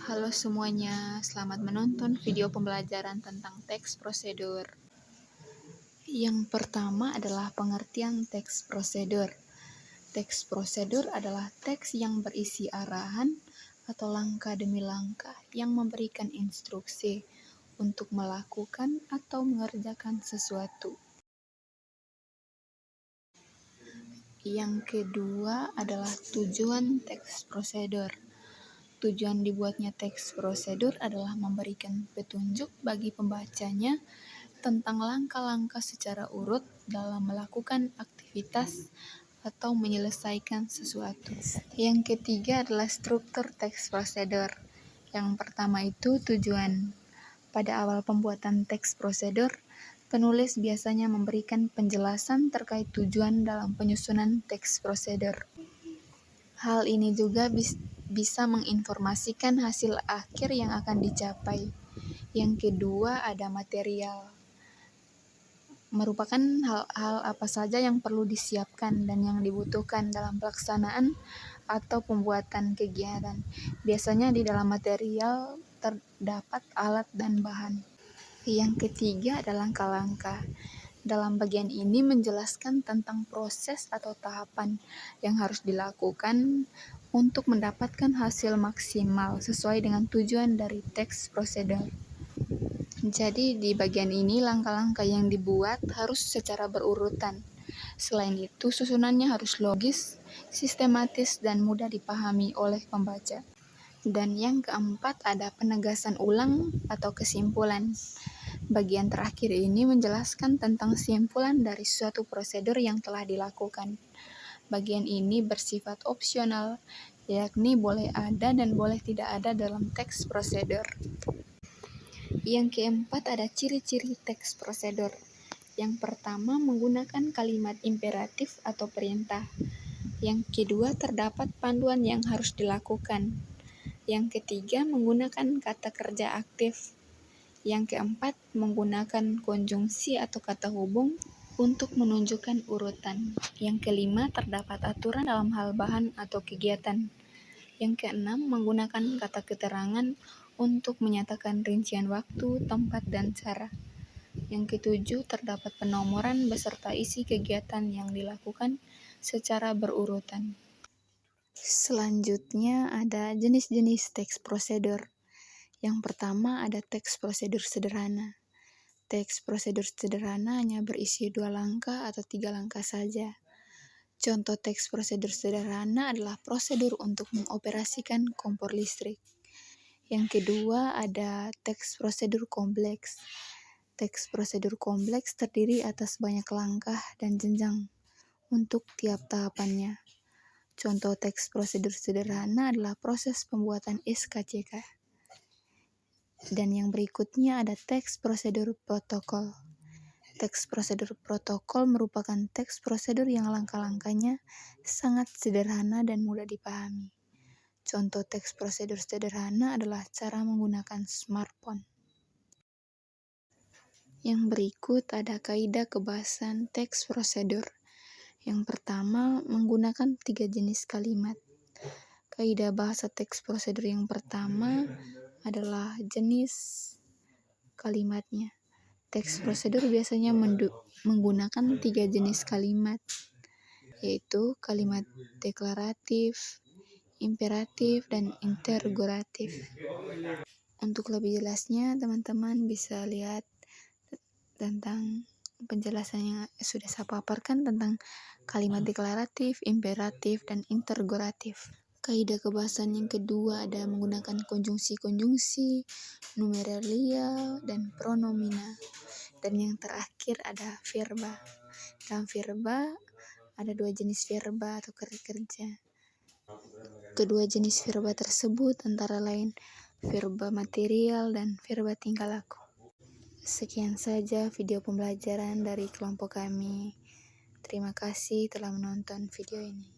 Halo semuanya, selamat menonton video pembelajaran tentang teks prosedur. Yang pertama adalah pengertian teks prosedur. Teks prosedur adalah teks yang berisi arahan atau langkah demi langkah yang memberikan instruksi untuk melakukan atau mengerjakan sesuatu. Yang kedua adalah tujuan teks prosedur. Tujuan dibuatnya teks prosedur adalah memberikan petunjuk bagi pembacanya tentang langkah-langkah secara urut dalam melakukan aktivitas atau menyelesaikan sesuatu. Yang ketiga adalah struktur teks prosedur. Yang pertama itu tujuan. Pada awal pembuatan teks prosedur, penulis biasanya memberikan penjelasan terkait tujuan dalam penyusunan teks prosedur. Hal ini juga bisa menginformasikan hasil akhir yang akan dicapai. Yang kedua ada material. Merupakan hal-hal apa saja yang perlu disiapkan dan yang dibutuhkan dalam pelaksanaan atau pembuatan kegiatan. Biasanya di dalam material terdapat alat dan bahan. Yang ketiga ada langkah-langkah. Dalam bagian ini menjelaskan tentang proses atau tahapan yang harus dilakukan untuk mendapatkan hasil maksimal sesuai dengan tujuan dari teks prosedur. Jadi di bagian ini langkah-langkah yang dibuat harus secara berurutan. Selain itu susunannya harus logis, sistematis, dan mudah dipahami oleh pembaca. Dan yang keempat ada penegasan ulang atau kesimpulan. Bagian terakhir ini menjelaskan tentang kesimpulan dari suatu prosedur yang telah dilakukan. Bagian ini bersifat opsional, yakni boleh ada dan boleh tidak ada dalam teks prosedur. Yang keempat ada ciri-ciri teks prosedur. Yang pertama menggunakan kalimat imperatif atau perintah. Yang kedua terdapat panduan yang harus dilakukan. Yang ketiga menggunakan kata kerja aktif. Yang keempat menggunakan konjungsi atau kata hubung untuk menunjukkan urutan. Yang kelima terdapat aturan dalam hal bahan atau kegiatan. Yang keenam menggunakan kata keterangan untuk menyatakan rincian waktu, tempat, dan cara. Yang ketujuh terdapat penomoran beserta isi kegiatan yang dilakukan secara berurutan. Selanjutnya ada jenis-jenis teks prosedur. Yang pertama ada teks prosedur sederhana. Teks prosedur sederhana hanya berisi 2 langkah atau 3 langkah saja. Contoh teks prosedur sederhana adalah prosedur untuk mengoperasikan kompor listrik. Yang kedua ada teks prosedur kompleks. Teks prosedur kompleks terdiri atas banyak langkah dan jenjang untuk tiap tahapannya. Contoh teks prosedur sederhana adalah proses pembuatan SKCK. Dan yang berikutnya ada teks prosedur protokol. Teks prosedur protokol merupakan teks prosedur yang langkah-langkahnya sangat sederhana dan mudah dipahami. Contoh teks prosedur sederhana adalah cara menggunakan smartphone. Yang berikut ada kaidah kebahasan teks prosedur. Yang pertama menggunakan 3 jenis kalimat. Kaidah bahasa teks prosedur yang pertama adalah jenis kalimatnya. Teks prosedur biasanya menggunakan 3 jenis kalimat, yaitu kalimat deklaratif, imperatif, dan interrogatif. Untuk lebih jelasnya, teman-teman bisa lihat tentang penjelasan yang sudah saya paparkan tentang kalimat deklaratif, imperatif, dan interrogatif. Kaidah kebahasan yang kedua ada menggunakan konjungsi-konjungsi, numeralia, dan pronomina. Dan yang terakhir ada verba. Dalam verba ada 2 jenis verba atau kerja. Kedua jenis verba tersebut antara lain verba material dan verba tingkah laku. Sekian saja video pembelajaran dari kelompok kami. Terima kasih telah menonton video ini.